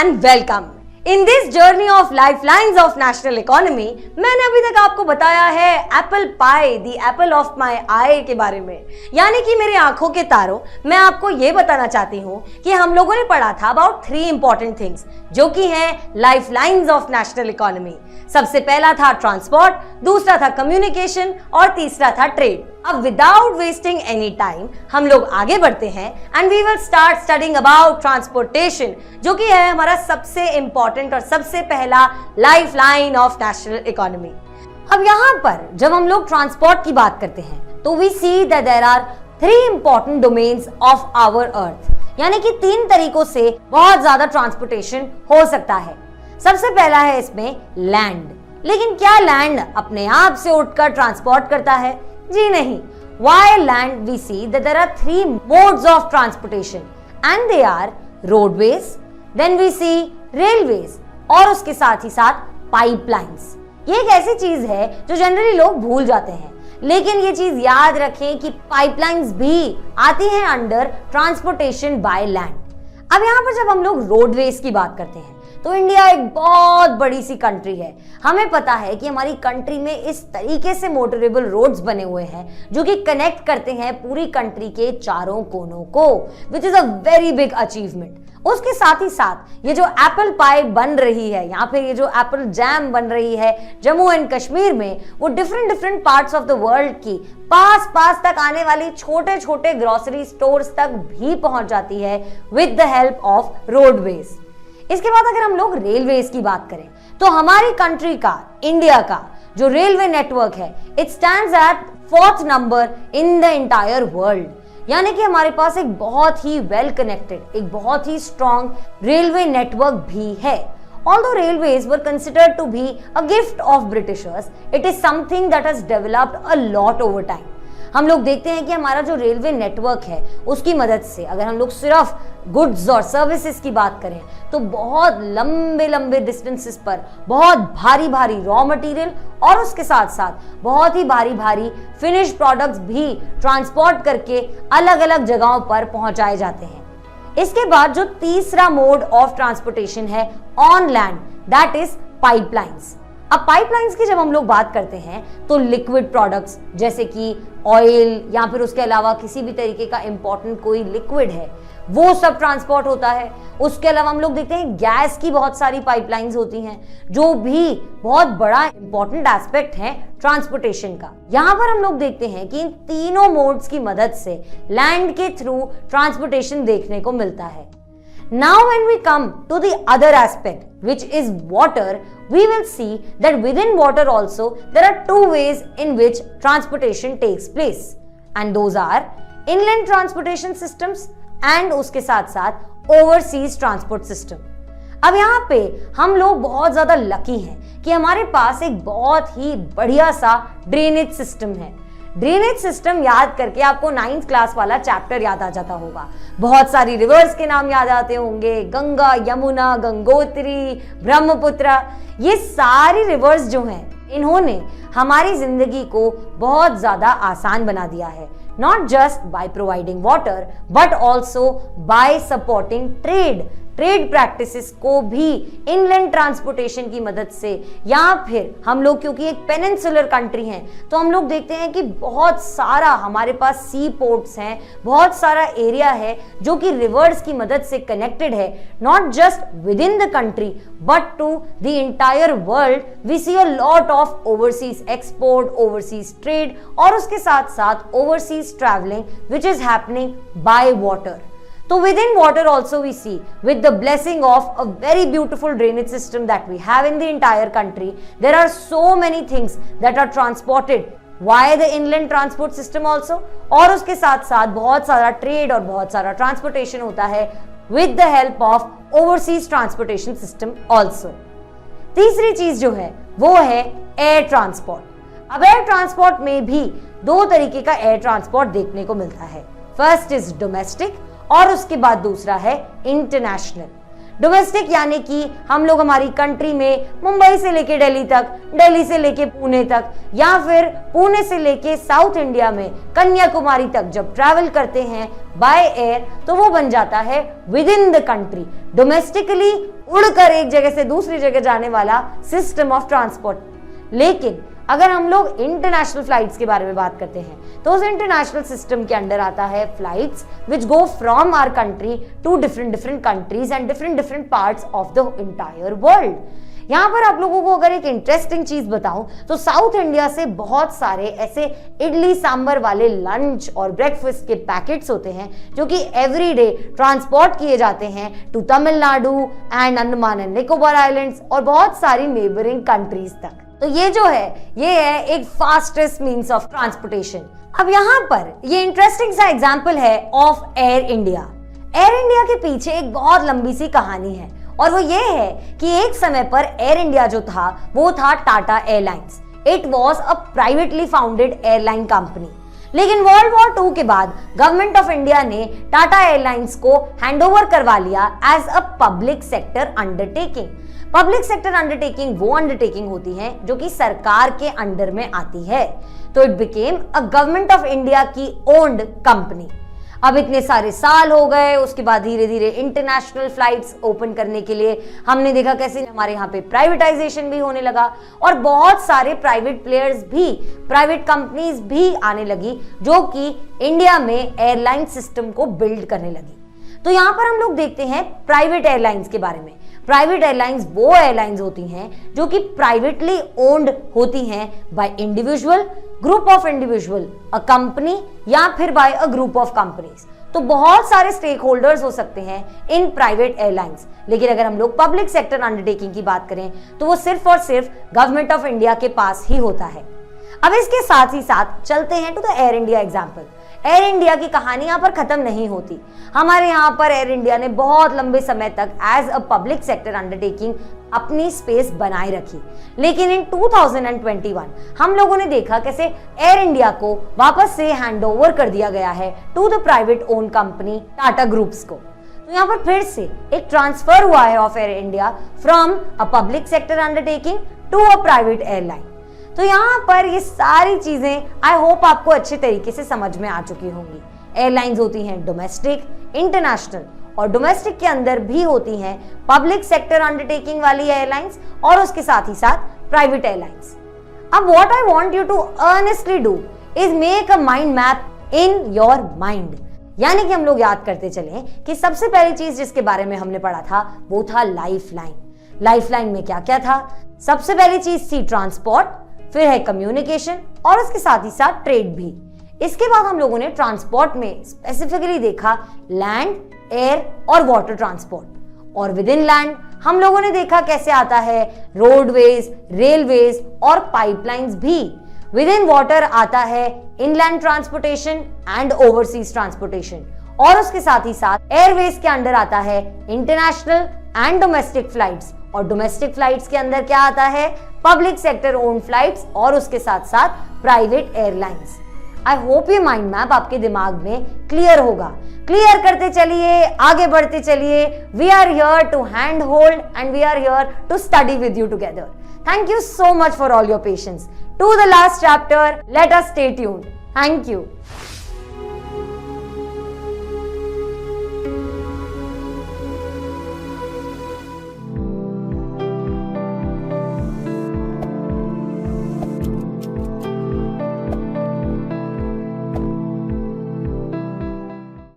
and welcome. In this journey of lifelines of national economy, मैंने अभी तक आपको बताया है apple pie, the apple of my eye के बारे में, यानी कि मेरी आंखों के तारों। मैं आपको ये बताना चाहती हूँ कि हम लोगों ने पढ़ा था अबाउट 3 इंपॉर्टेंट थिंग्स जो कि हैं लाइफलाइंस ऑफ नेशनल इकोनॉमी। सबसे पहला था ट्रांसपोर्ट, दूसरा था कम्युनिकेशन और तीसरा था ट्रेड। अब विदाउट वेस्टिंग एनी टाइम हम लोग आगे बढ़ते हैं and we will start studying about transportation, जो कि है हमारा सबसे इंपॉर्टेंट और सबसे पहला लाइफलाइन ऑफ नेशनल इकोनॉमी। अब यहाँ पर जब हम लोग ट्रांसपोर्ट की बात करते हैं तो we see that there are 3 important domains of our earth, यानी कि 3 तरीकों से बहुत ज्यादा ट्रांसपोर्टेशन हो सकता है। सबसे पहला है इसमें लैंड। लेकिन क्या लैंड अपने आप से उठकर ट्रांसपोर्ट करता है? जी नहीं। While land we see that there are 3 modes of transportation and they are roadways, then we see railways और उसके साथ ही साथ पाइपलाइंस। ये एक ऐसी चीज है जो जनरली लोग भूल जाते हैं, लेकिन ये चीज याद रखें कि पाइपलाइंस भी आती हैं अंडर ट्रांसपोर्टेशन बाय लैंड। अब यहाँ पर जब हम लोग रोडवेज की बात करते हैं तो इंडिया एक बहुत बड़ी सी कंट्री है। हमें पता है कि हमारी कंट्री में इस तरीके से मोटरेबल रोड्स बने हुए हैं जो कि कनेक्ट करते हैं पूरी कंट्री के चारों कोनों को, which is a very big achievement. उसके साथ ही साथ ये जो एप्पल पाई बन रही है या फिर ये जो एप्पल जैम बन रही है जम्मू एंड कश्मीर में, वो different parts of the world की पास तक आने वाली छोटे छोटे ग्रोसरी स्टोर्स तक भी पहुंच जाती है with the help of roadways. इसके बाद अगर हम लोग रेलवेज की बात करें तो हमारी कंट्री का, इंडिया का जो रेलवे नेटवर्क है, it stands eight 4th number in the entire world, यानी कि हमारे पास एक बहुत ही वेल कनेक्टेड, एक बहुत ही स्ट्रॉन्ग रेलवे नेटवर्क भी है। Although railways were considered to be a gift of Britishers, it is something that has developed a lot over time. हम लोग देखते हैं कि हमारा जो रेलवे नेटवर्क है उसकी मदद से अगर हम लोग सिर्फ गुड्स और सर्विसेज की बात करें तो बहुत लंबे डिस्टेंसेस पर बहुत भारी रॉ मटेरियल और उसके साथ साथ बहुत ही भारी फिनिश प्रोडक्ट्स भी ट्रांसपोर्ट करके अलग अलग जगहों पर पहुंचाए जाते हैं। इसके बाद जो तीसरा मोड ऑफ ट्रांसपोर्टेशन है on land, that is pipelines. अब पाइपलाइंस की जब हम लोग बात करते हैं तो लिक्विड प्रोडक्ट्स जैसे कि ऑयल या फिर उसके अलावा किसी भी तरीके का इंपॉर्टेंट कोई लिक्विड है वो सब ट्रांसपोर्ट होता है। उसके अलावा हम लोग देखते हैं गैस की बहुत सारी पाइपलाइंस होती हैं जो भी बहुत बड़ा इंपॉर्टेंट एस्पेक्ट है ट्रांसपोर्टेशन का। यहाँ पर हम लोग देखते हैं कि इन तीनों मोड्स की मदद से लैंड के थ्रू ट्रांसपोर्टेशन देखने को मिलता है। Now when we come to the other aspect, which is water, we will see that within water also there are 2 ways in which transportation takes place, and those are inland transportation systems and उसके साथ साथ overseas transport system। अब यहाँ पे हम लोग बहुत ज्यादा लकी हैं कि हमारे पास एक बहुत ही बढ़िया सा ड्रेनेज सिस्टम है। ड्रेनेज सिस्टम याद करके आपको 9th क्लास वाला चैप्टर याद आ जाता होगा। बहुत सारी रिवर्स के नाम याद आते होंगे, गंगा, यमुना, गंगोत्री, ब्रह्मपुत्र। ये सारी रिवर्स जो हैं इन्होंने हमारी जिंदगी को बहुत ज्यादा आसान बना दिया है, not just by providing water but also bye supporting trade practices को भी इनलैंड ट्रांसपोर्टेशन की मदद से, या फिर हम लोग क्योंकि एक पेनिनसुलर कंट्री हैं तो हम लोग देखते हैं कि बहुत सारा हमारे पास सी पोर्ट्स हैं, बहुत सारा एरिया है जो कि रिवर्स की मदद से कनेक्टेड है, not just within the country but to the entire world. We see a lot of overseas export, overseas trade और उसके साथ साथ overseas travelling which is happening by water. So within water also we see, with the blessing of a very beautiful drainage system that we have in the entire country, there are so many things that are transported via the inland transport system also, और उसके साथ साथ बहुत सारा trade और बहुत सारा transportation होता है with the help of overseas transportation system also। तीसरी चीज जो है वो है एयर ट्रांसपोर्ट। अब एयर ट्रांसपोर्ट में भी 2 तरीके का एयर ट्रांसपोर्ट देखने को मिलता है। फर्स्ट इज डोमेस्टिक और उसके बाद दूसरा है इंटरनेशनल। डोमेस्टिक यानी कि हम लोग हमारी कंट्री में मुंबई से लेके दिल्ली तक, दिल्ली से लेके पुणे तक, या फिर पुणे से लेके साउथ इंडिया में कन्याकुमारी तक जब ट्रैवल करते हैं बाय एयर तो वो बन जाता है with in the country. Domestically उड़कर एक जगह से दूसरी जगह जाने वाला सिस्टम ऑफ ट्रांसपोर्ट। लेकिन अगर हम लोग इंटरनेशनल फ्लाइट्स के बारे में बात करते हैं तो उस इंटरनेशनल सिस्टम के अंडर आता है flights which go from our country to different countries and different parts of the entire world. यहाँ पर आप लोगों को अगर एक इंटरेस्टिंग चीज बताऊं तो साउथ इंडिया से बहुत सारे ऐसे इडली सांबर वाले लंच और ब्रेकफास्ट के पैकेट्स होते हैं जो कि एवरीडे ट्रांसपोर्ट किए जाते हैं to Tamil Nadu and Andaman and Nicobar islands और बहुत सारी नेबरिंग कंट्रीज तक। तो ये जो है ये है एक फास्टेस्ट मीन्स ऑफ ट्रांसपोर्टेशन। अब यहाँ पर ये इंटरेस्टिंग सा एग्जांपल है of Air India. Air India के पीछे एक बहुत लंबी सी कहानी है और वो ये है कि एक समय पर एयर इंडिया जो था वो था Tata airlines. It was a privately founded airline company. लेकिन वर्ल्ड वॉर 2 के बाद गवर्नमेंट ऑफ इंडिया ने टाटा एयरलाइंस को हैंडओवर करवा लिया as a public sector undertaking. Public sector undertaking वो अंडरटेकिंग होती है जो कि सरकार के अंडर में आती है। तो it became a government of India की ओन्ड कंपनी। अब इतने सारे साल हो गए, उसके बाद धीरे धीरे इंटरनेशनल फ्लाइट्स ओपन करने के लिए हमने देखा कैसे हमारे यहाँ पे प्राइवेटाइजेशन भी होने लगा और बहुत सारे प्राइवेट प्लेयर्स भी, प्राइवेट कंपनीज भी आने लगी जो कि इंडिया में एयरलाइन सिस्टम को बिल्ड करने लगी। तो यहाँ पर हम लोग देखते हैं प्राइवेट एयरलाइंस के बारे में। प्राइवेट एयरलाइंस वो एयरलाइंस होती हैं जो कि प्राइवेटली ओन्ड होती हैं by individual, group of individual, a company या फिर by a group of companies. तो बहुत सारे स्टेक होल्डर्स हो सकते हैं इन प्राइवेट एयरलाइंस। लेकिन अगर हम लोग पब्लिक सेक्टर अंडरटेकिंग की बात करें तो वो सिर्फ और सिर्फ गवर्नमेंट ऑफ इंडिया के पास ही होता है। अब इसके साथ ही साथ चलते हैं to the Air India example. Air India की कहानी यहाँ पर खत्म नहीं होती। हमारे यहाँ पर एयर इंडिया ने बहुत लंबे समय तक as a public sector undertaking अपनी स्पेस बनाए रखी। लेकिन इन 2021 हम लोगों ने देखा कैसे एयर इंडिया को वापस से हैंडओवर कर दिया गया है to the private own company Tata groups को। तो यहाँ पर फिर से एक ट्रांसफर हुआ है of Air India from a public sector undertaking to a private airline. तो यहाँ पर ये सारी चीजें आई होप आपको अच्छे तरीके से समझ में आ चुकी होंगी। एयरलाइंस होती हैं डोमेस्टिक, इंटरनेशनल और डोमेस्टिक के अंदर भी होती हैं पब्लिक सेक्टर अंडरटेकिंग वाली एयरलाइंस और उसके साथ ही साथ प्राइवेट एयरलाइंस। अब what I want you to earnestly do is make a mind map in your mind. यानी कि हम लोग याद करते चलें कि सबसे पहली चीज जिसके बारे में हमने पढ़ा था वो था लाइफलाइन। लाइफलाइन में क्या क्या था? सबसे पहली चीज थी ट्रांसपोर्ट, फिर है कम्युनिकेशन और उसके साथ ही साथ ट्रेड भी। इसके बाद हम लोगों ने ट्रांसपोर्ट में स्पेसिफिकली देखा लैंड, एयर और वाटर ट्रांसपोर्ट। और विद इन लैंड हम लोगों ने देखा कैसे आता है रोडवेज, रेलवेज और पाइपलाइंस भी। विद इन वाटर आता है inland transportation and overseas transportation और उसके साथ ही साथ एयरवेज के अंडर आता है इंटरनेशनल एंड डोमेस्टिक फ्लाइट्स। और डोमेस्टिक फ्लाइट्स के अंदर क्या आता है? पब्लिक सेक्टर ओन फ्लाइट्स और उसके साथ साथ प्राइवेट एयरलाइंस। आई होप ये माइंड मैप आपके दिमाग में क्लियर होगा। क्लियर करते चलिए, आगे बढ़ते चलिए। We are here to hand hold and we are here to study with you together. Thank you so much for all your patience. To the last chapter, let us stay tuned. Thank you.